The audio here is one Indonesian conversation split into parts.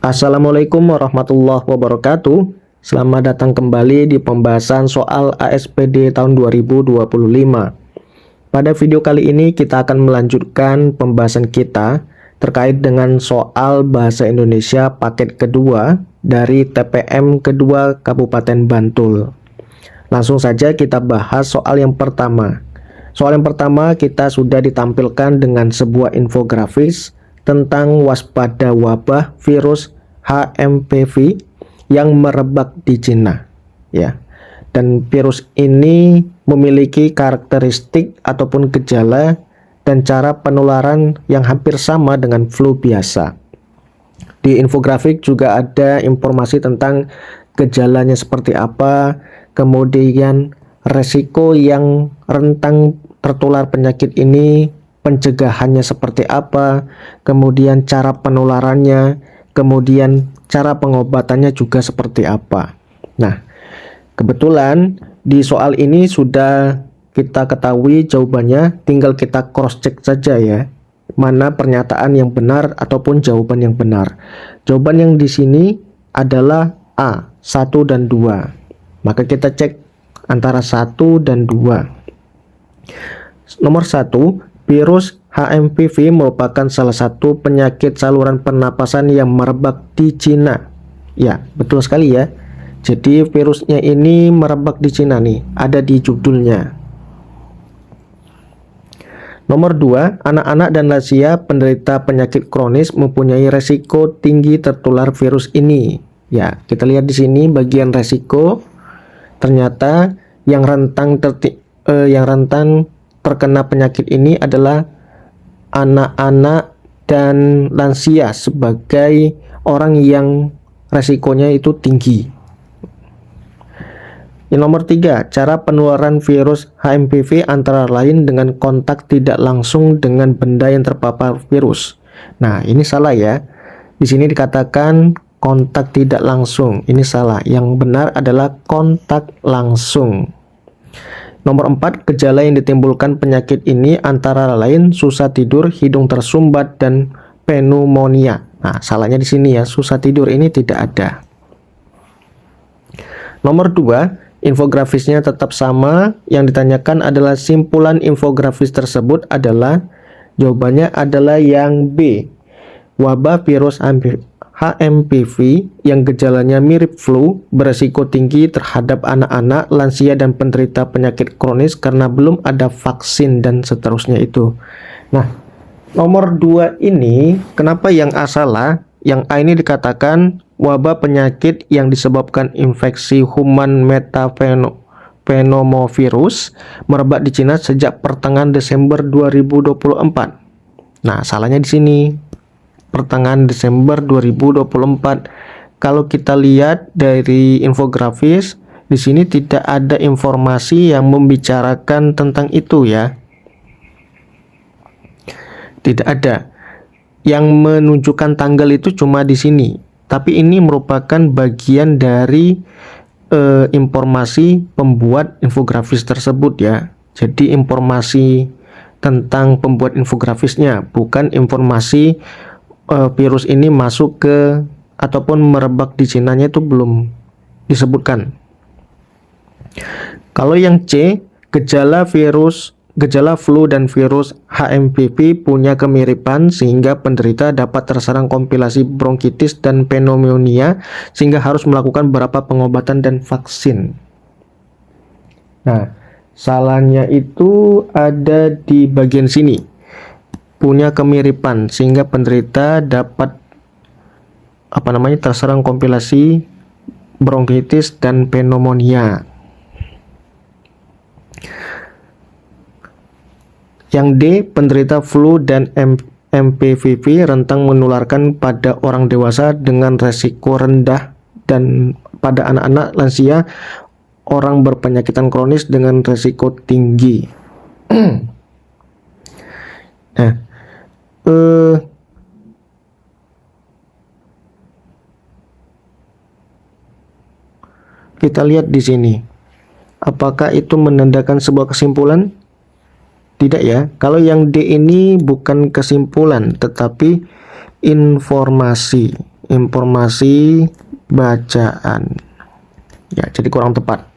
Assalamualaikum warahmatullahi wabarakatuh. Selamat datang kembali di pembahasan soal ASPD tahun 2025. Pada video kali ini kita akan melanjutkan pembahasan kita terkait dengan soal bahasa Indonesia paket kedua dari TPM kedua Kabupaten Bantul. Langsung saja kita bahas soal yang pertama. Soal yang pertama kita sudah ditampilkan dengan sebuah infografis tentang waspada wabah virus HMPV yang merebak di Cina, ya. Dan virus ini memiliki karakteristik ataupun gejala dan cara penularan yang hampir sama dengan flu biasa. Di infografik juga ada informasi tentang gejalanya seperti apa, kemudian resiko yang rentan tertular penyakit ini, pencegahannya seperti apa, kemudian cara penularannya, kemudian cara pengobatannya juga seperti apa. Nah, kebetulan di soal ini sudah kita ketahui jawabannya, tinggal kita cross check saja ya, mana pernyataan yang benar ataupun jawaban yang benar. Jawaban yang di sini adalah A, 1 dan 2. Maka kita cek antara 1 dan 2. Nomor 1, virus HMPV merupakan salah satu penyakit saluran pernapasan yang merebak di Cina. Ya, betul sekali ya. Jadi virusnya ini merebak di Cina nih, ada di judulnya. Nomor 2, anak-anak dan lansia penderita penyakit kronis mempunyai resiko tinggi tertular virus ini. Ya, kita lihat di sini bagian resiko. Ternyata yang rentan terkena penyakit ini adalah anak-anak dan lansia sebagai orang yang resikonya itu tinggi. Yang nomor 3, cara penularan virus HMPV antara lain dengan kontak tidak langsung dengan benda yang terpapar virus. Nah, ini salah ya. Di sini dikatakan kontak tidak langsung. Ini salah. Yang benar adalah kontak langsung. Nomor 4, gejala yang ditimbulkan penyakit ini antara lain susah tidur, hidung tersumbat, dan pneumonia. Nah, salahnya di sini ya, susah tidur ini tidak ada. Nomor 2, infografisnya tetap sama. Yang ditanyakan adalah simpulan infografis tersebut adalah, jawabannya adalah yang B. Wabah virus HMPV yang gejalanya mirip flu beresiko tinggi terhadap anak-anak, lansia, dan penderita penyakit kronis karena belum ada vaksin dan seterusnya itu. Nah, nomor 2 ini kenapa yang A salah? Yang A ini dikatakan wabah penyakit yang disebabkan infeksi human metapneumovirus merebak di Cina sejak pertengahan Desember 2024. Nah, salahnya di sini. Pertengahan Desember 2024. Kalau kita lihat dari infografis, di sini tidak ada informasi yang membicarakan tentang itu ya. Tidak ada. Yang menunjukkan tanggal itu cuma di sini. Tapi ini merupakan bagian dari informasi pembuat infografis tersebut ya. Jadi informasi tentang pembuat infografisnya, bukan informasi virus ini masuk ke ataupun merebak di Cina-nya itu belum disebutkan. Kalau yang C, gejala flu dan virus HMPV punya kemiripan sehingga penderita dapat terserang komplikasi bronkitis dan pneumonia sehingga harus melakukan beberapa pengobatan dan vaksin. Nah, salahnya itu ada di bagian sini. Punya kemiripan sehingga penderita dapat terserang komplikasi bronkitis dan pneumonia. Yang D, penderita flu dan MPVV rentang menularkan pada orang dewasa dengan resiko rendah dan pada anak-anak, lansia, orang berpenyakitan kronis dengan resiko tinggi. Nah, kita lihat di sini. Apakah itu menandakan sebuah kesimpulan? Tidak ya. Kalau yang D ini bukan kesimpulan, tetapi informasi. informasi bacaan. Ya, jadi kurang tepat.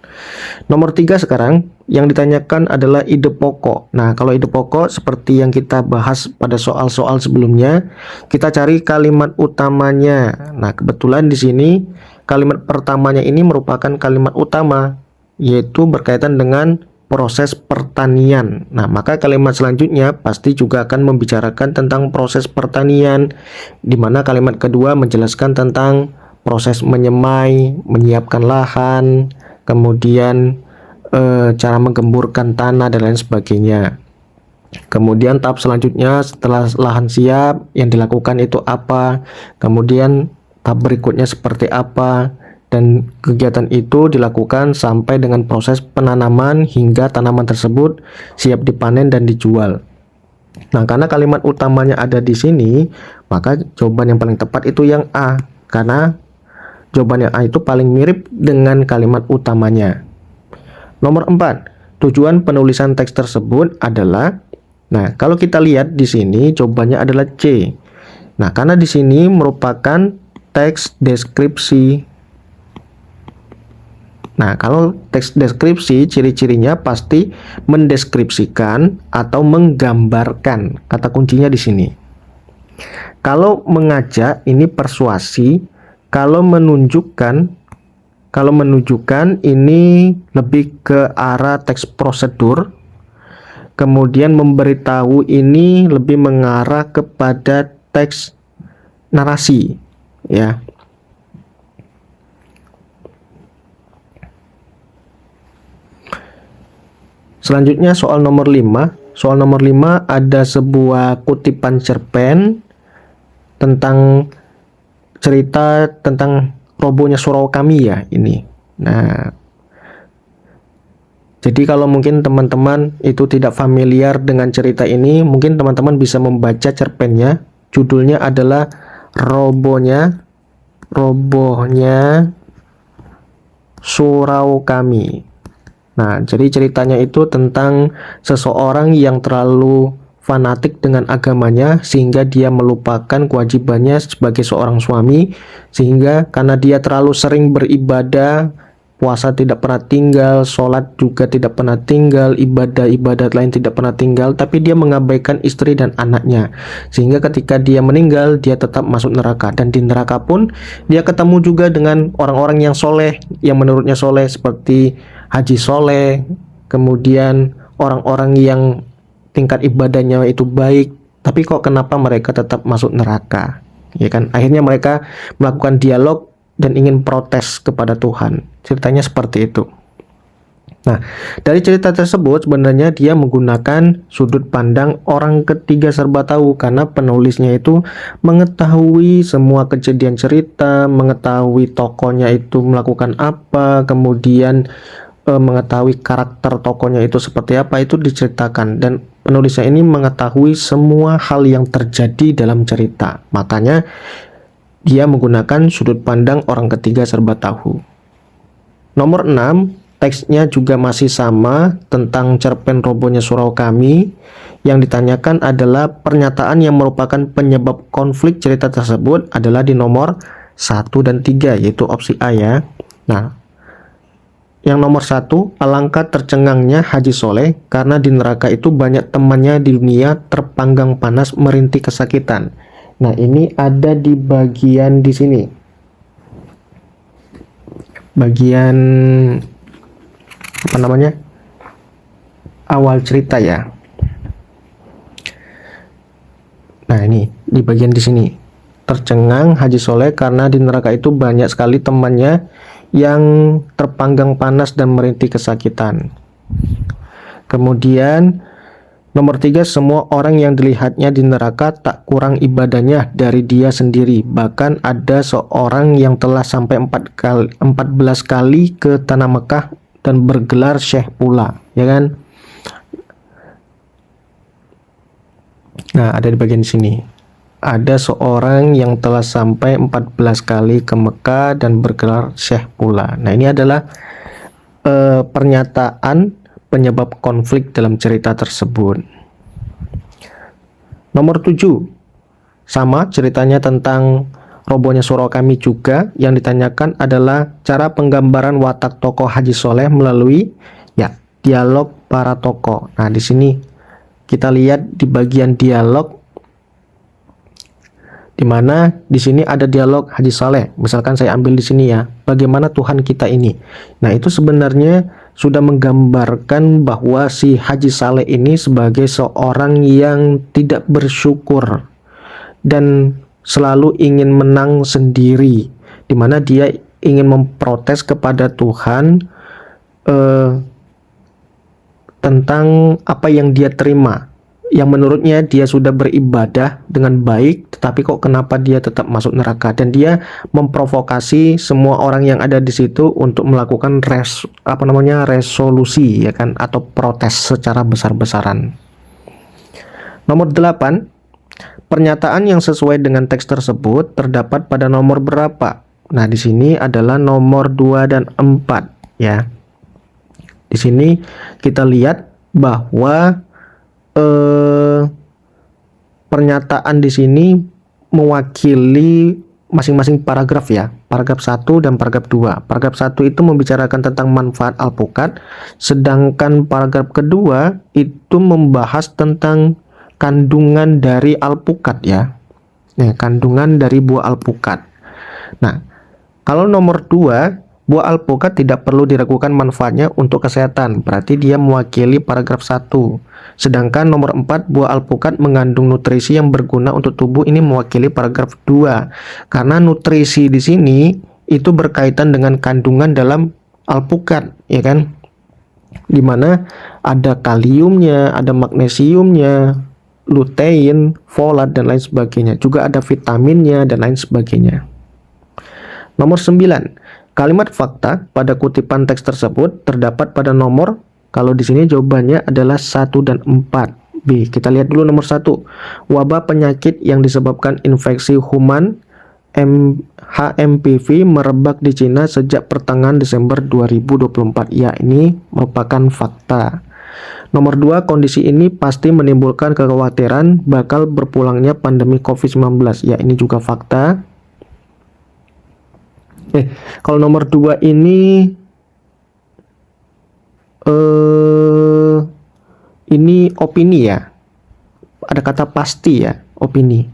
Nomor 3 sekarang yang ditanyakan adalah ide pokok. Nah, kalau ide pokok seperti yang kita bahas pada soal-soal sebelumnya, kita cari kalimat utamanya. Nah, kebetulan di sini kalimat pertamanya ini merupakan kalimat utama, yaitu berkaitan dengan proses pertanian. Nah, maka kalimat selanjutnya pasti juga akan membicarakan tentang proses pertanian, di mana kalimat kedua menjelaskan tentang proses menyemai, menyiapkan lahan, kemudian cara menggemburkan tanah dan lain sebagainya. Kemudian tahap selanjutnya setelah lahan siap yang dilakukan itu apa, kemudian tahap berikutnya seperti apa, dan kegiatan itu dilakukan sampai dengan proses penanaman hingga tanaman tersebut siap dipanen dan dijual. Nah, karena kalimat utamanya ada di sini, maka jawaban yang paling tepat itu yang A, karena jawaban yang A itu paling mirip dengan kalimat utamanya. Nomor 4, tujuan penulisan teks tersebut adalah, nah kalau kita lihat di sini jawabannya adalah C. Nah, karena di sini merupakan teks deskripsi. Nah, kalau teks deskripsi ciri-cirinya pasti mendeskripsikan atau menggambarkan. Kata kuncinya di sini. Kalau mengajak ini persuasi. Kalau menunjukkan ini lebih ke arah teks prosedur. Kemudian memberitahu ini lebih mengarah kepada teks narasi, ya. Selanjutnya soal nomor 5. Soal nomor 5 ada sebuah kutipan cerpen tentang cerita tentang robohnya surau kami ya ini. Nah, jadi kalau mungkin teman-teman itu tidak familiar dengan cerita ini, mungkin teman-teman bisa membaca cerpennya. Judulnya adalah robohnya surau kami. Nah, jadi ceritanya itu tentang seseorang yang terlalu fanatik dengan agamanya sehingga dia melupakan kewajibannya sebagai seorang suami, sehingga karena dia terlalu sering beribadah, puasa tidak pernah tinggal, sholat juga tidak pernah tinggal, ibadah-ibadat lain tidak pernah tinggal, tapi dia mengabaikan istri dan anaknya, sehingga ketika dia meninggal dia tetap masuk neraka. Dan di neraka pun dia ketemu juga dengan orang-orang yang soleh, yang menurutnya soleh, seperti Haji Soleh, kemudian orang-orang yang tingkat ibadahnya itu baik, tapi kok kenapa mereka tetap masuk neraka, ya kan? Akhirnya mereka melakukan dialog dan ingin protes kepada Tuhan. Ceritanya seperti itu. Nah, dari cerita tersebut sebenarnya dia menggunakan sudut pandang orang ketiga serba tahu, karena penulisnya itu mengetahui semua kejadian cerita, mengetahui tokohnya itu melakukan apa, kemudian mengetahui karakter tokohnya itu seperti apa, itu diceritakan, dan penulisnya ini mengetahui semua hal yang terjadi dalam cerita. Makanya dia menggunakan sudut pandang orang ketiga serba tahu. Nomor 6, teksnya juga masih sama tentang cerpen robohnya surau kami. Yang ditanyakan adalah pernyataan yang merupakan penyebab konflik cerita tersebut adalah di nomor 1 dan 3, yaitu opsi A ya. Nah, yang nomor 1, alangkah tercengangnya Haji Soleh karena di neraka itu banyak temannya di dunia terpanggang panas merintih kesakitan. Nah, ini ada di bagian di sini. Bagian apa namanya? Awal cerita ya. Nah, ini di bagian di sini. Tercengang Haji Soleh karena di neraka itu banyak sekali temannya yang terpanggang panas dan merintih kesakitan. Kemudian nomor 3, semua orang yang dilihatnya di neraka tak kurang ibadahnya dari dia sendiri. Bahkan ada seorang yang telah sampai 14 kali ke tanah Mekah dan bergelar syekh pula, ya kan? Nah, ada di bagian sini. Ada seorang yang telah sampai 14 kali ke Mekah dan bergelar syekh pula. Nah, ini adalah pernyataan penyebab konflik dalam cerita tersebut. Nomor 7, sama ceritanya tentang robohnya surau kami juga. Yang ditanyakan adalah cara penggambaran watak tokoh Haji Soleh melalui ya dialog para tokoh. Nah, di sini kita lihat di bagian dialog, di mana di sini ada dialog Haji Saleh. Misalkan saya ambil di sini ya, bagaimana Tuhan kita ini. Nah, itu sebenarnya sudah menggambarkan bahwa si Haji Saleh ini sebagai seorang yang tidak bersyukur dan selalu ingin menang sendiri, di mana dia ingin memprotes kepada Tuhan tentang apa yang dia terima, yang menurutnya dia sudah beribadah dengan baik, tetapi kok kenapa dia tetap masuk neraka. Dan dia memprovokasi semua orang yang ada di situ untuk melakukan resolusi ya kan, atau protes secara besar-besaran. Nomor 8, pernyataan yang sesuai dengan teks tersebut terdapat pada nomor berapa? Nah, di sini adalah nomor 2 dan 4 ya. Di sini kita lihat bahwa pernyataan di sini mewakili masing-masing paragraf ya. Paragraf 1 dan paragraf 2. Paragraf 1 itu membicarakan tentang manfaat alpukat, sedangkan paragraf kedua itu membahas tentang kandungan dari alpukat ya. Nah, kandungan dari buah alpukat. Nah, kalau nomor 2, buah alpukat tidak perlu diragukan manfaatnya untuk kesehatan, berarti dia mewakili paragraf 1. Sedangkan nomor 4, buah alpukat mengandung nutrisi yang berguna untuk tubuh, ini mewakili paragraf 2. Karena nutrisi di sini itu berkaitan dengan kandungan dalam alpukat, ya kan? Dimana ada kaliumnya, ada magnesiumnya, lutein, folat, dan lain sebagainya. Juga ada vitaminnya dan lain sebagainya. Nomor 9, kalimat fakta pada kutipan teks tersebut terdapat pada nomor, kalau di sini jawabannya adalah 1 dan 4. B. Kita lihat dulu nomor 1. Wabah penyakit yang disebabkan infeksi human HMPV merebak di Cina sejak pertengahan Desember 2024. Ya, ini merupakan fakta. Nomor 2, kondisi ini pasti menimbulkan kekhawatiran bakal berpulangnya pandemi COVID-19. Ya, ini juga fakta. Kalau nomor 2 ini opini ya. Ada kata pasti ya, opini.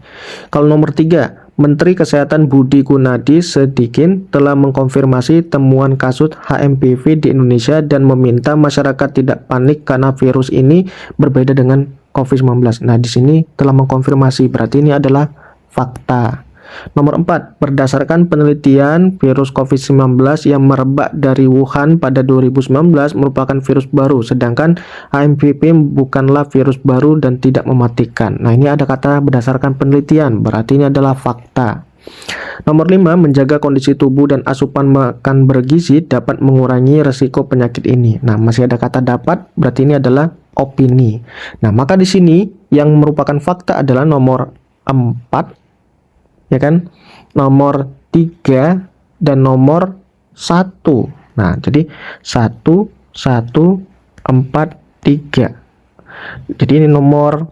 Kalau nomor 3, Menteri Kesehatan Budi Gunadi Sadikin telah mengkonfirmasi temuan kasus HMPV di Indonesia dan meminta masyarakat tidak panik karena virus ini berbeda dengan COVID-19. Nah, di sini telah mengkonfirmasi, berarti ini adalah fakta. Nomor 4, berdasarkan penelitian, virus COVID-19 yang merebak dari Wuhan pada 2019 merupakan virus baru, sedangkan HMPV bukanlah virus baru dan tidak mematikan. Nah, ini ada kata berdasarkan penelitian, berarti ini adalah fakta. Nomor 5, menjaga kondisi tubuh dan asupan makan bergizi dapat mengurangi resiko penyakit ini. Nah, masih ada kata dapat, berarti ini adalah opini. Nah, maka di sini yang merupakan fakta adalah nomor 4, ya kan, nomor 3 dan nomor 1. Nah, jadi 1, 1, 4, 3. Jadi ini nomor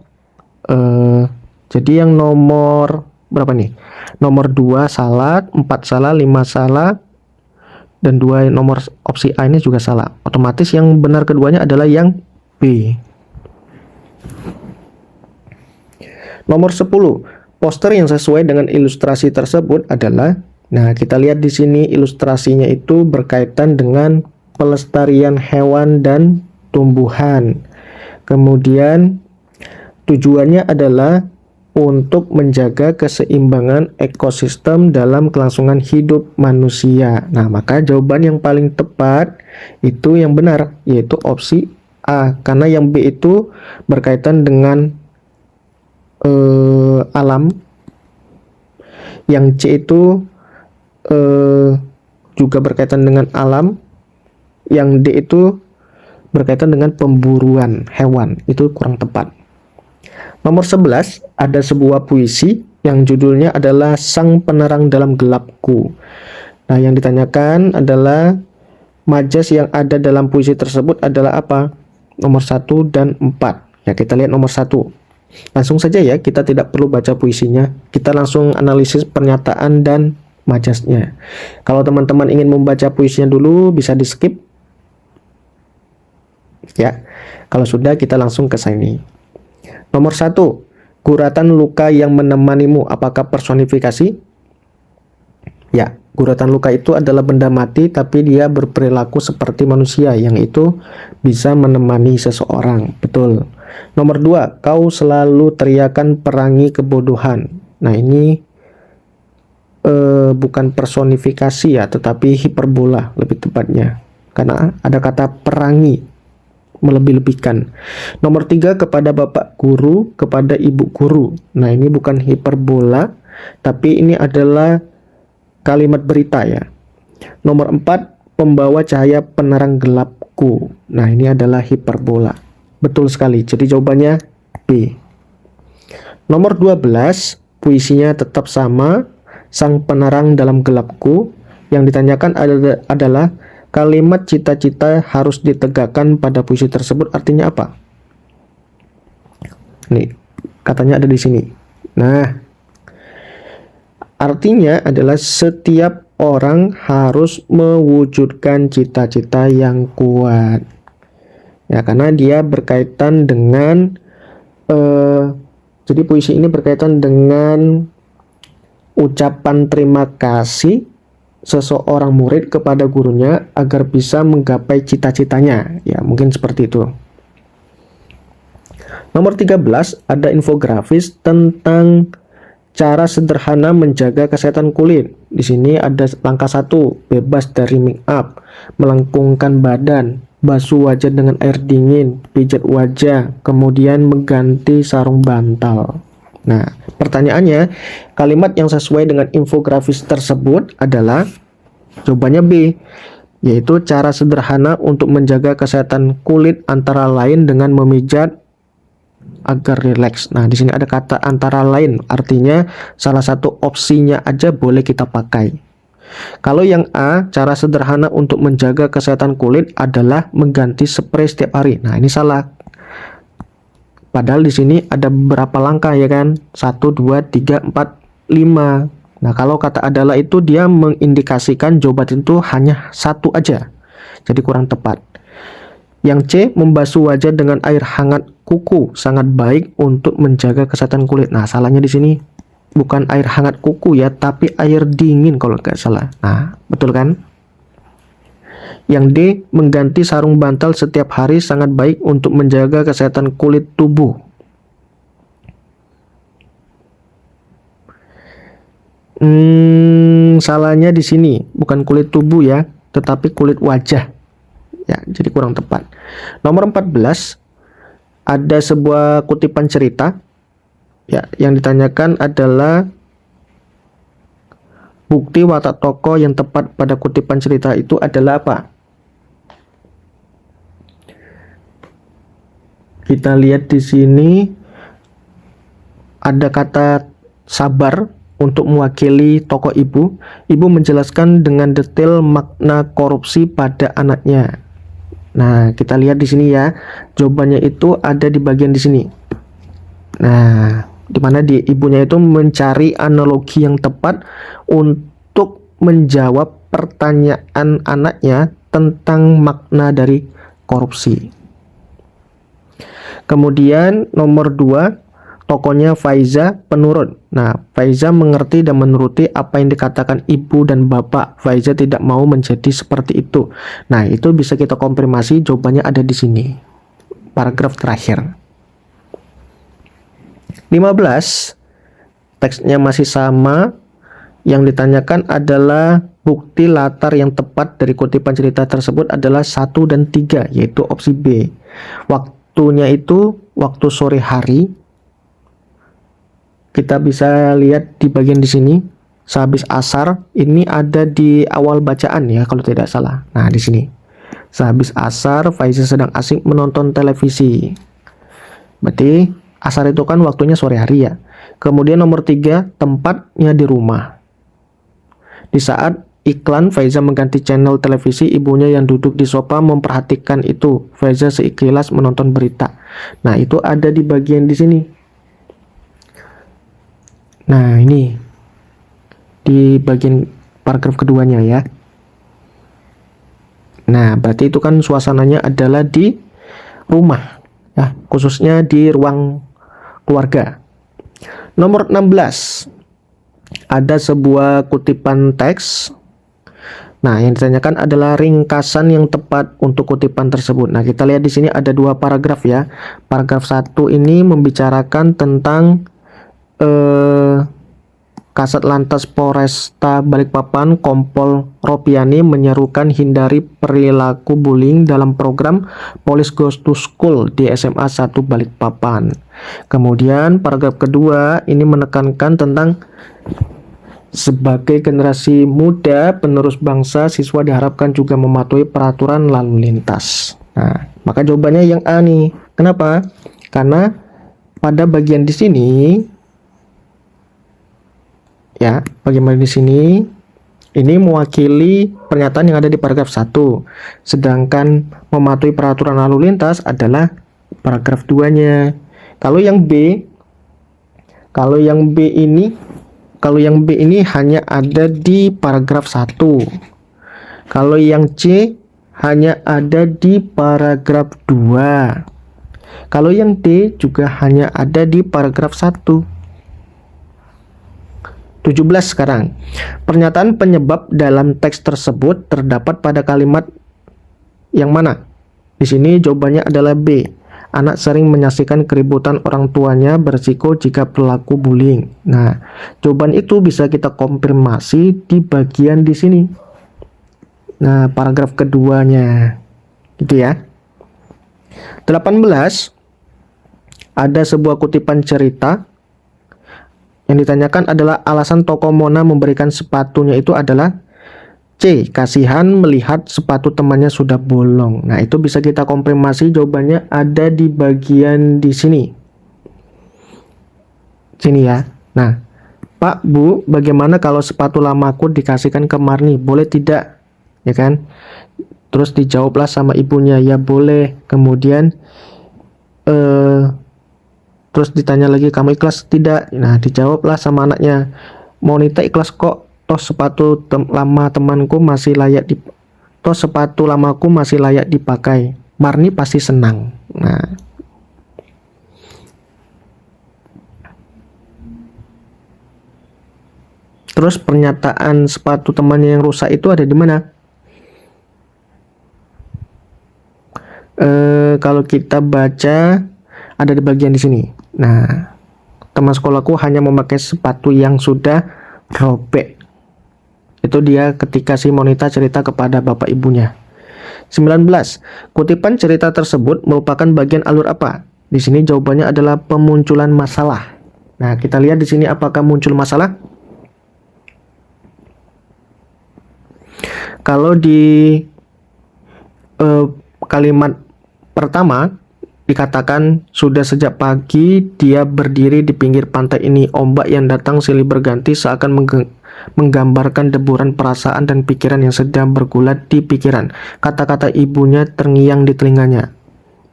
jadi yang nomor berapa nih? Nomor 2 salah, 4 salah, 5 salah, dan 2 nomor opsi A ini juga salah. Otomatis yang benar keduanya adalah yang B. Nomor 10, poster yang sesuai dengan ilustrasi tersebut adalah, nah kita lihat di sini ilustrasinya itu berkaitan dengan pelestarian hewan dan tumbuhan. Kemudian tujuannya adalah untuk menjaga keseimbangan ekosistem dalam kelangsungan hidup manusia. Nah, maka jawaban yang paling tepat itu yang benar, yaitu opsi A, karena yang B itu berkaitan dengan alam, yang C itu juga berkaitan dengan alam, yang D itu berkaitan dengan pemburuan hewan. Itu kurang tepat. Nomor 11, ada sebuah puisi yang judulnya adalah Sang Penerang Dalam Gelapku. Nah, yang ditanyakan adalah majas yang ada dalam puisi tersebut adalah apa? Nomor 1 dan 4. Ya, kita lihat nomor 1. Langsung saja ya, kita tidak perlu baca puisinya. Kita langsung analisis pernyataan dan majasnya. Kalau teman-teman ingin membaca puisinya dulu, bisa di skip. Ya, kalau sudah kita langsung ke sini. Nomor 1, guratan luka yang menemanimu, apakah personifikasi? Ya, guratan luka itu adalah benda mati tapi dia berperilaku seperti manusia, yang itu bisa menemani seseorang. Betul. Nomor 2, kau selalu teriakan perangi kebodohan. Nah, ini bukan personifikasi ya, tetapi hiperbola lebih tepatnya. Karena ada kata perangi, melebih-lebihkan. Nomor 3, kepada bapak guru, kepada ibu guru. Nah, ini bukan hiperbola, tapi ini adalah kalimat berita ya. Nomor 4, pembawa cahaya penerang gelapku. Nah, ini adalah hiperbola. Betul sekali, jadi jawabannya B. Nomor 12, puisinya tetap sama, sang penerang dalam gelapku. Yang ditanyakan adalah kalimat cita-cita harus ditegakkan pada puisi tersebut artinya apa? Nih, katanya ada di sini. Nah, artinya adalah setiap orang harus mewujudkan cita-cita yang kuat. Ya, karena dia berkaitan dengan jadi puisi ini berkaitan dengan ucapan terima kasih seseorang murid kepada gurunya agar bisa menggapai cita-citanya. Ya, mungkin seperti itu. Nomor 13, ada infografis tentang cara sederhana menjaga kesehatan kulit. Di sini ada langkah 1, bebas dari make up, melengkungkan badan, basuh wajah dengan air dingin, pijat wajah, kemudian mengganti sarung bantal. Nah, pertanyaannya, kalimat yang sesuai dengan infografis tersebut adalah jawabannya B, yaitu cara sederhana untuk menjaga kesehatan kulit antara lain dengan memijat agar rileks. Nah, di sini ada kata antara lain, artinya salah satu opsinya aja boleh kita pakai. Kalau yang A, cara sederhana untuk menjaga kesehatan kulit adalah mengganti spray setiap hari. Nah, ini salah. Padahal di sini ada beberapa langkah ya kan? 1, 2, 3, 4, 5. Nah, kalau kata adalah itu dia mengindikasikan jawaban itu hanya satu aja. Jadi kurang tepat. Yang C, membasuh wajah dengan air hangat kuku sangat baik untuk menjaga kesehatan kulit. Nah, salahnya di sini bukan air hangat kuku ya, tapi air dingin kalau nggak salah. Nah, betul kan? Yang D, mengganti sarung bantal setiap hari sangat baik untuk menjaga kesehatan kulit tubuh. Salahnya di sini bukan kulit tubuh ya, tetapi kulit wajah. Ya, jadi kurang tepat. Nomor 14, ada sebuah kutipan cerita. Ya, yang ditanyakan adalah bukti watak tokoh yang tepat pada kutipan cerita itu adalah apa? Kita lihat di sini ada kata sabar untuk mewakili tokoh ibu. Ibu menjelaskan dengan detail makna korupsi pada anaknya. Nah, kita lihat di sini ya. Jawabannya itu ada di bagian di sini. Nah, di mana ibunya itu mencari analogi yang tepat untuk menjawab pertanyaan anaknya tentang makna dari korupsi. Kemudian nomor 2, tokohnya Faiza penurut. Nah, Faiza mengerti dan menuruti apa yang dikatakan ibu dan bapak. Faiza tidak mau menjadi seperti itu. Nah, itu bisa kita konfirmasi, jawabannya ada di sini. Paragraf terakhir. 15, teksnya masih sama. Yang ditanyakan adalah bukti latar yang tepat dari kutipan cerita tersebut adalah 1 dan 3, yaitu opsi B. Waktunya itu waktu sore hari. Kita bisa lihat di bagian di sini, sehabis asar. Ini ada di awal bacaan ya kalau tidak salah. Nah, di sini. Sehabis asar, Faiza sedang asik menonton televisi. Berarti asar itu kan waktunya sore hari ya. Kemudian nomor 3, tempatnya di rumah. Di saat iklan, Faiza mengganti channel televisi, ibunya yang duduk di sofa memperhatikan itu. Faiza seikhlas menonton berita. Nah, itu ada di bagian di sini. Nah, ini di bagian paragraf keduanya ya. Nah, berarti itu kan suasananya adalah di rumah, ya, khususnya di ruang keluarga. Nomor 16, ada sebuah kutipan teks. Nah, yang ditanyakan adalah ringkasan yang tepat untuk kutipan tersebut. Nah, kita lihat di sini ada dua paragraf ya. Paragraf 1 ini membicarakan tentang Kasat Lantas Polresta Balikpapan Kompol Ropiani menyerukan hindari perilaku bullying dalam program Police Goes to School di SMA 1 Balikpapan. Kemudian paragraf kedua ini menekankan tentang sebagai generasi muda penerus bangsa, siswa diharapkan juga mematuhi peraturan lalu lintas. Nah, maka jawabannya yang A nih. Kenapa? Karena pada bagian di sini ya, bagaimana di sini ini mewakili pernyataan yang ada di paragraf 1. Sedangkan mematuhi peraturan lalu lintas adalah paragraf 2-nya. Kalau yang B ini hanya ada di paragraf 1. Kalau yang C hanya ada di paragraf 2. Kalau yang D juga hanya ada di paragraf 1. 17 sekarang. Pernyataan penyebab dalam teks tersebut terdapat pada kalimat yang mana? Di sini jawabannya adalah B. Anak sering menyaksikan keributan orang tuanya, berisiko jika berlaku bullying. Nah, jawaban itu bisa kita konfirmasi di bagian di sini. Nah, paragraf keduanya. Gitu ya. 18. Ada sebuah kutipan cerita. Yang ditanyakan adalah alasan tokoh Mona memberikan sepatunya itu adalah C. Kasihan melihat sepatu temannya sudah bolong. Nah, itu bisa kita konfirmasi, jawabannya ada di bagian di sini. Sini ya. Nah, Pak, Bu, bagaimana kalau sepatu lamaku dikasihkan ke Marni? Boleh tidak? Ya kan? Terus dijawablah sama ibunya, ya boleh. Kemudian terus ditanya lagi, kamu ikhlas tidak? Nah, dijawablah sama anaknya, Monita ikhlas kok, toh sepatu lama temanku masih layak sepatu lamaku masih layak dipakai. Marni pasti senang. Nah, terus pernyataan sepatu temannya yang rusak itu ada di mana? Kalau kita baca ada di bagian di sini. Nah, teman sekolahku hanya memakai sepatu yang sudah robek. Itu dia ketika si Monita cerita kepada bapak ibunya. 19. Kutipan cerita tersebut merupakan bagian alur apa? Di sini jawabannya adalah pemunculan masalah. Nah, kita lihat di sini apakah muncul masalah? Kalau di kalimat pertama dikatakan, sudah sejak pagi dia berdiri di pinggir pantai ini. Ombak yang datang silih berganti seakan menggambarkan deburan perasaan dan pikiran yang sedang bergulat di pikiran. Kata-kata ibunya terngiang di telinganya.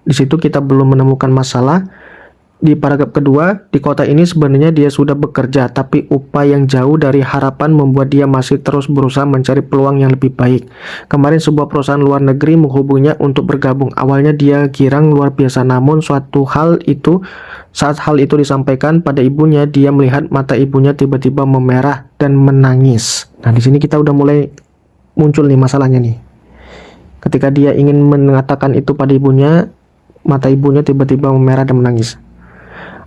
Di situ kita belum menemukan masalah. Di paragraf kedua, di kota ini sebenarnya dia sudah bekerja, tapi upaya yang jauh dari harapan membuat dia masih terus berusaha mencari peluang yang lebih baik. Kemarin sebuah perusahaan luar negeri menghubunginya untuk bergabung. Awalnya dia girang luar biasa, namun saat hal itu disampaikan pada ibunya, dia melihat mata ibunya tiba-tiba memerah dan menangis. Nah, di sini kita udah mulai muncul nih masalahnya nih. Ketika dia ingin mengatakan itu pada ibunya, mata ibunya tiba-tiba memerah dan menangis.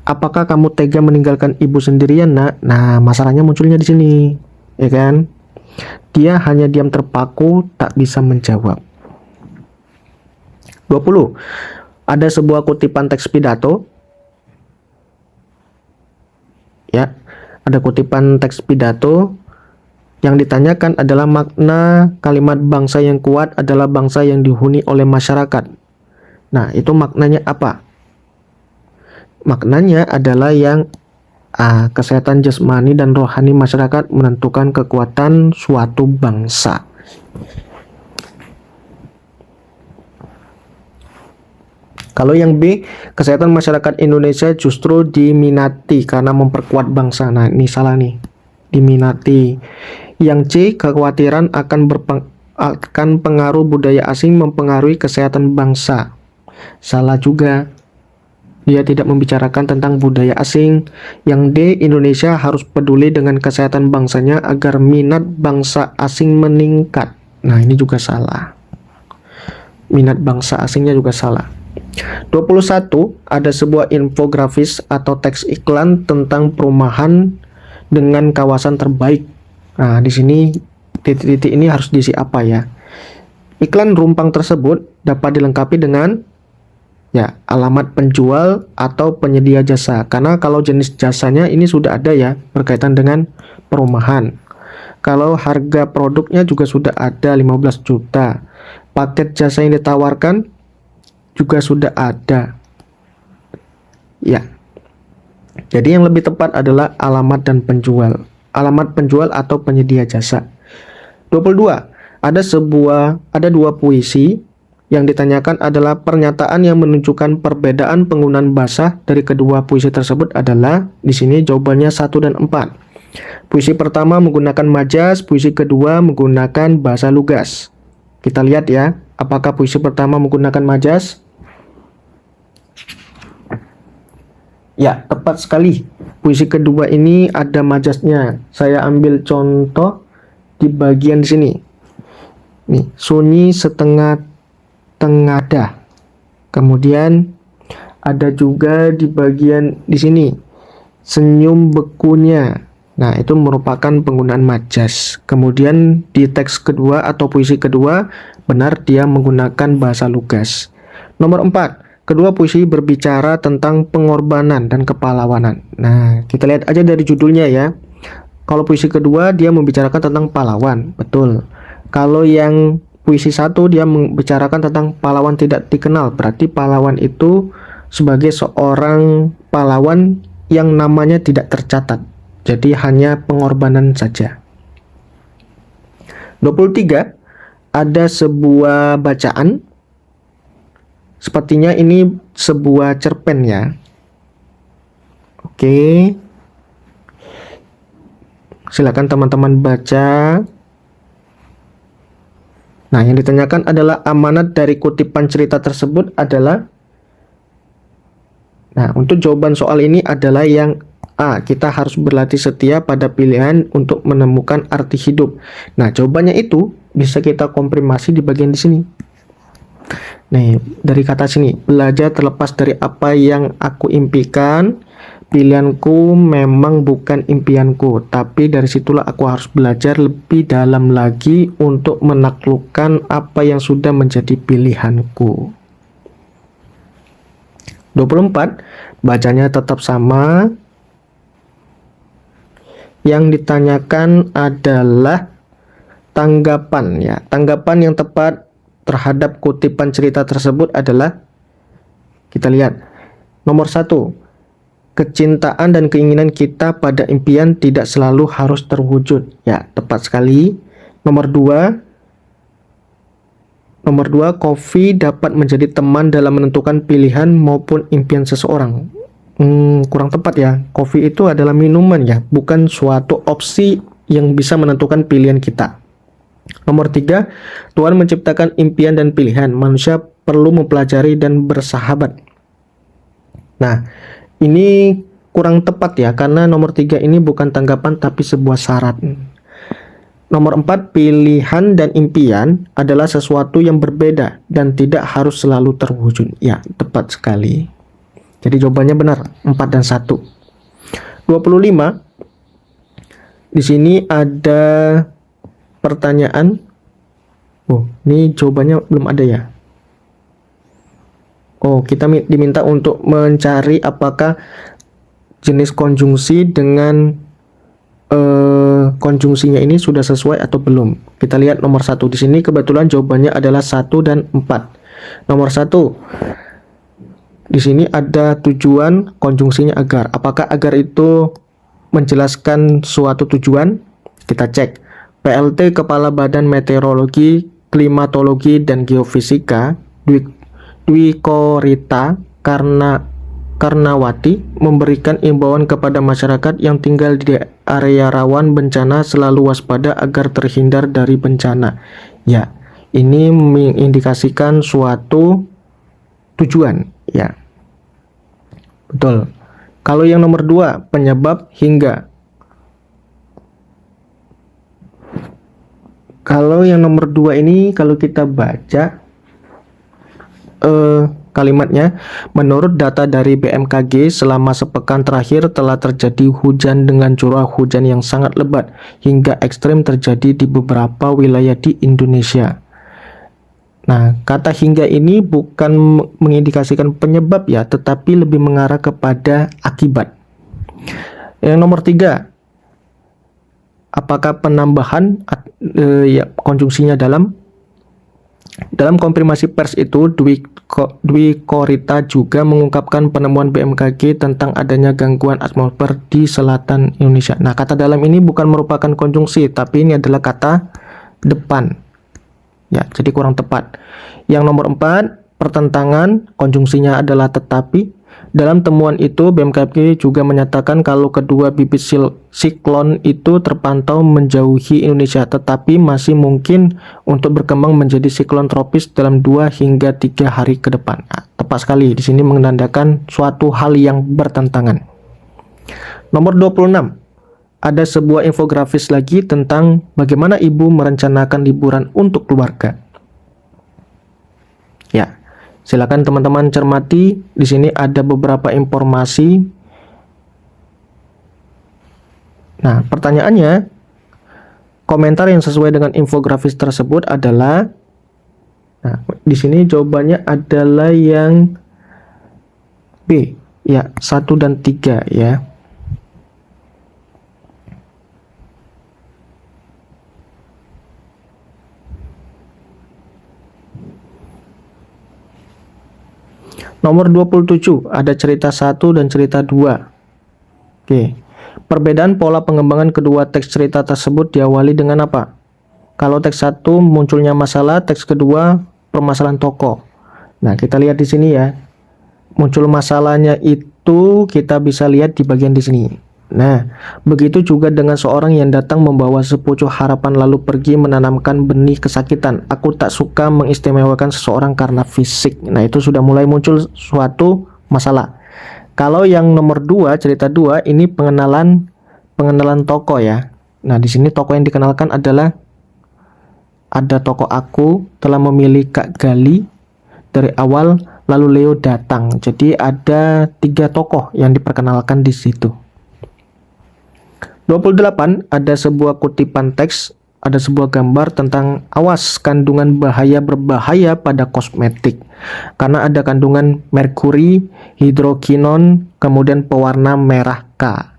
Apakah kamu tega meninggalkan ibu sendirian, nak? Nah, masalahnya munculnya di sini, ya kan? Dia hanya diam terpaku, tak bisa menjawab. 20. Ada sebuah kutipan teks pidato. Ya, ada kutipan teks pidato. Yang ditanyakan adalah makna kalimat bangsa yang kuat adalah bangsa yang dihuni oleh masyarakat. Nah, itu maknanya apa? Maknanya adalah yang kesehatan jasmani dan rohani masyarakat menentukan kekuatan suatu bangsa. Kalau yang B, kesehatan masyarakat Indonesia justru diminati karena memperkuat bangsa. Nah, ini salah nih. Diminati. Yang C, kekhawatiran akan pengaruh budaya asing mempengaruhi kesehatan bangsa. Salah juga. Dia tidak membicarakan tentang budaya asing. Yang D, Indonesia harus peduli dengan kesehatan bangsanya agar minat bangsa asing meningkat. Nah, ini juga salah. Minat bangsa asingnya juga salah. 21, ada sebuah infografis atau teks iklan tentang perumahan dengan kawasan terbaik. Nah, di sini titik-titik ini harus diisi apa ya? Iklan rumpang tersebut dapat dilengkapi dengan alamat penjual atau penyedia jasa. Karena kalau jenis jasanya ini sudah ada ya, berkaitan dengan perumahan. Kalau harga produknya juga sudah ada 15 juta. Paket jasa yang ditawarkan juga sudah ada. Ya. Jadi yang lebih tepat adalah alamat dan penjual. Alamat penjual atau penyedia jasa. 22. Ada dua puisi yang ditanyakan adalah pernyataan yang menunjukkan perbedaan penggunaan bahasa dari kedua puisi tersebut adalah di sini jawabannya 1 dan 4. Puisi pertama menggunakan majas, puisi kedua menggunakan bahasa lugas. Kita lihat ya, apakah puisi pertama menggunakan majas? Ya, tepat sekali. Puisi kedua ini ada majasnya. Saya ambil contoh di bagian di sini. Nih, sunyi setengah tengada. Kemudian ada juga di bagian di sini senyum bekunya. Nah, itu merupakan penggunaan majas. Kemudian di teks kedua atau puisi kedua benar dia menggunakan bahasa lugas. Nomor 4, kedua puisi berbicara tentang pengorbanan dan kepahlawanan. Nah, kita lihat aja dari judulnya ya. Kalau puisi kedua dia membicarakan tentang pahlawan, betul. Kalau yang puisi 1 dia membicarakan tentang pahlawan tidak dikenal. Berarti pahlawan itu sebagai seorang pahlawan yang namanya tidak tercatat. Jadi hanya pengorbanan saja. 23, ada sebuah bacaan. Sepertinya ini sebuah cerpen ya. Oke. Silakan teman-teman baca. Nah, yang ditanyakan adalah amanat dari kutipan cerita tersebut adalah. Nah, untuk jawaban soal ini adalah yang A, kita harus berlatih setia pada pilihan untuk menemukan arti hidup. Nah, jawabannya itu bisa kita komprimasi di bagian di sini. Nih, dari kata sini, belajar terlepas dari apa yang aku impikan, pilihanku memang bukan impianku, tapi dari situlah aku harus belajar lebih dalam lagi untuk menaklukkan apa yang sudah menjadi pilihanku. 24, bacanya tetap sama. Yang ditanyakan adalah tanggapan ya. Tanggapan yang tepat terhadap kutipan cerita tersebut adalah, kita lihat, nomor 1, kecintaan dan keinginan kita pada impian tidak selalu harus terwujud. Ya, tepat sekali. Nomor 2, Kofi dapat menjadi teman dalam menentukan pilihan maupun impian seseorang. Kurang tepat ya. Kopi itu adalah minuman ya, bukan suatu opsi yang bisa menentukan pilihan kita. Nomor 3, Tuhan menciptakan impian dan pilihan. Manusia perlu mempelajari dan bersahabat. Nah, ini kurang tepat ya, karena nomor 3 ini bukan tanggapan tapi sebuah syarat. Nomor 4, pilihan dan impian adalah sesuatu yang berbeda dan tidak harus selalu terwujud. Ya, tepat sekali. Jadi jawabannya benar, 4 dan 1. 25. Di sini ada pertanyaan. Oh, ini jawabannya belum ada ya. Oh, kita diminta untuk mencari apakah jenis konjungsi dengan konjungsinya ini sudah sesuai atau belum. Kita lihat nomor 1. Di sini kebetulan jawabannya adalah 1 dan 4. Nomor 1. Di sini ada tujuan, konjungsinya agar. Apakah agar itu menjelaskan suatu tujuan? Kita cek. PLT Kepala Badan Meteorologi, Klimatologi dan Geofisika Dwi Korita Karnawati memberikan imbauan kepada masyarakat yang tinggal di area rawan bencana selalu waspada agar terhindar dari bencana. Ya, ini mengindikasikan suatu tujuan, ya. Betul. Kalau yang nomor 2, penyebab hingga. Kalau yang nomor 2 ini, kalau kita baca kalimatnya, menurut data dari BMKG selama sepekan terakhir telah terjadi hujan dengan curah hujan yang sangat lebat hingga ekstrim terjadi di beberapa wilayah di Indonesia. Nah, kata hingga ini bukan mengindikasikan penyebab ya, tetapi lebih mengarah kepada akibat. Yang nomor 3, apakah penambahan ya, konjungsinya dalam konfirmasi pers itu, Dwi Korita juga mengungkapkan penemuan BMKG tentang adanya gangguan atmosfer di selatan Indonesia. Nah, kata dalam ini bukan merupakan konjungsi, tapi ini adalah kata depan. Ya, jadi kurang tepat. Yang nomor 4, pertentangan, konjungsinya adalah tetapi. Dalam temuan itu, BMKG juga menyatakan kalau kedua bibit siklon itu terpantau menjauhi Indonesia, tetapi masih mungkin untuk berkembang menjadi siklon tropis dalam 2 hingga 3 hari ke depan. Nah, tepat sekali, di sini menandakan suatu hal yang bertentangan. Nomor 26, ada sebuah infografis lagi tentang bagaimana ibu merencanakan liburan untuk keluarga. Ya. Silakan teman-teman cermati. Di sini ada beberapa informasi. Nah, pertanyaannya, komentar yang sesuai dengan infografis tersebut adalah, nah, di sini jawabannya adalah yang B, ya, 1 dan 3 ya. Nomor 27, ada cerita 1 dan cerita 2. Oke. Perbedaan pola pengembangan kedua teks cerita tersebut diawali dengan apa? Kalau teks 1 munculnya masalah, teks kedua permasalahan tokoh. Nah, kita lihat di sini ya. Muncul masalahnya itu kita bisa lihat di bagian di sini. Nah, begitu juga dengan seorang yang datang membawa sepucuk harapan lalu pergi menanamkan benih kesakitan. Aku tak suka mengistimewakan seseorang karena fisik. Nah, itu sudah mulai muncul suatu masalah. Kalau yang nomor 2, cerita 2, ini pengenalan tokoh ya. Nah, di sini tokoh yang dikenalkan adalah ada tokoh aku telah memilih Kak Gali dari awal, lalu Leo datang. Jadi ada 3 tokoh yang diperkenalkan di situ. 28, ada sebuah kutipan teks, ada sebuah gambar tentang awas kandungan berbahaya pada kosmetik. Karena ada kandungan merkuri, hidrokinon, kemudian pewarna merah K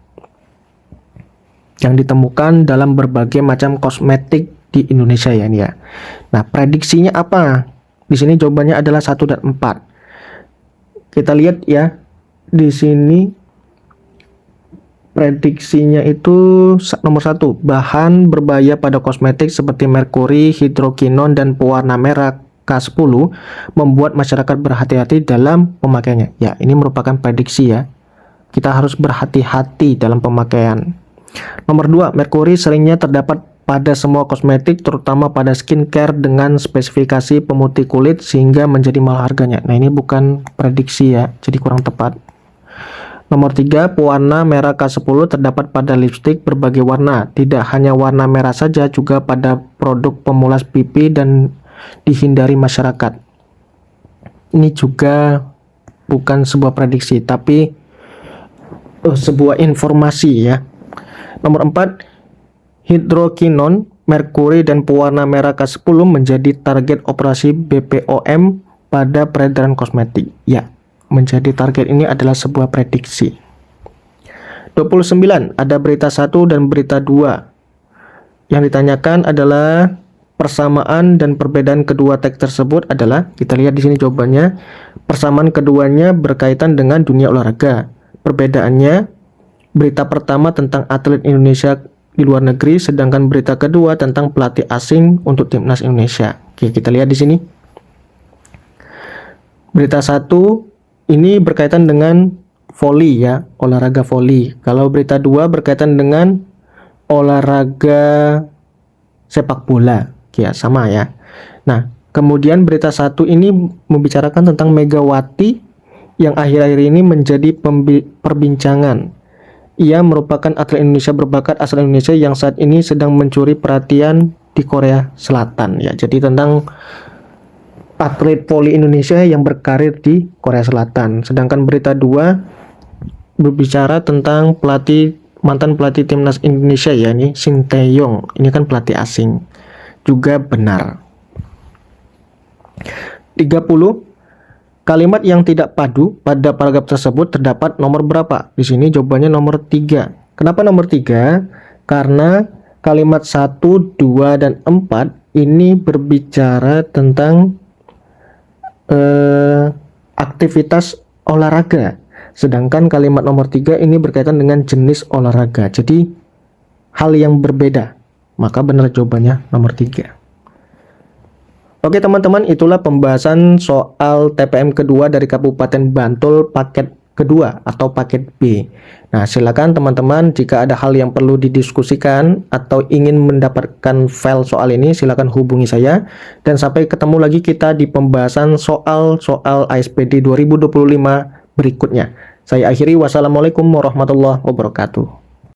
yang ditemukan dalam berbagai macam kosmetik di Indonesia ya ini ya. Nah, prediksinya apa? Di sini jawabannya adalah 1 dan 4. Kita lihat ya. Di sini prediksinya itu nomor 1, bahan berbahaya pada kosmetik seperti merkuri, hidrokinon, dan pewarna merah K10 membuat masyarakat berhati-hati dalam pemakaiannya. Ya, ini merupakan prediksi ya. Kita harus berhati-hati dalam pemakaian. Nomor 2, merkuri seringnya terdapat pada semua kosmetik, terutama pada skincare dengan spesifikasi pemutih kulit sehingga menjadi mahal harganya. Nah, ini bukan prediksi ya, jadi kurang tepat. Nomor 3, pewarna merah K10 terdapat pada lipstik berbagai warna. Tidak hanya warna merah saja, juga pada produk pemulas pipi dan dihindari masyarakat. Ini juga bukan sebuah prediksi, tapi sebuah informasi ya. Nomor 4, hidrokinon, merkuri, dan pewarna merah K10 menjadi target operasi BPOM pada peredaran kosmetik. Ya. Menjadi target ini adalah sebuah prediksi. 29, ada berita 1 dan berita 2. Yang ditanyakan adalah persamaan dan perbedaan kedua teks tersebut adalah, kita lihat di sini jawabannya, persamaan keduanya berkaitan dengan dunia olahraga. Perbedaannya, berita pertama tentang atlet Indonesia di luar negeri, sedangkan berita kedua tentang pelatih asing untuk timnas Indonesia. Oke, kita lihat di sini. Berita 1 ini berkaitan dengan voli ya, olahraga voli. Kalau berita 2 berkaitan dengan olahraga sepak bola. Ya, sama ya. Nah, kemudian berita 1 ini membicarakan tentang Megawati yang akhir-akhir ini menjadi perbincangan. Ia merupakan atlet Indonesia berbakat asal Indonesia yang saat ini sedang mencuri perhatian di Korea Selatan ya. Jadi tentang atlet voli Indonesia yang berkarir di Korea Selatan. Sedangkan berita 2 berbicara tentang mantan pelatih timnas Indonesia ya, ini Shin Tae-yong. Ini kan pelatih asing. Juga benar. 30. Kalimat yang tidak padu pada paragraf tersebut terdapat nomor berapa? Di sini jawabannya nomor 3. Kenapa nomor 3? Karena kalimat 1, 2, dan 4 ini berbicara tentang aktivitas olahraga. Sedangkan kalimat nomor 3 ini berkaitan dengan jenis olahraga. Jadi hal yang berbeda. Maka benar jawabannya nomor 3. Oke teman-teman, itulah pembahasan soal TPM kedua dari Kabupaten Bantul paket kedua atau paket B. Nah, silakan teman-teman jika ada hal yang perlu didiskusikan atau ingin mendapatkan file soal ini, silakan hubungi saya. Dan sampai ketemu lagi kita di pembahasan soal ASPD 2025 berikutnya. Saya akhiri, wassalamualaikum warahmatullahi wabarakatuh.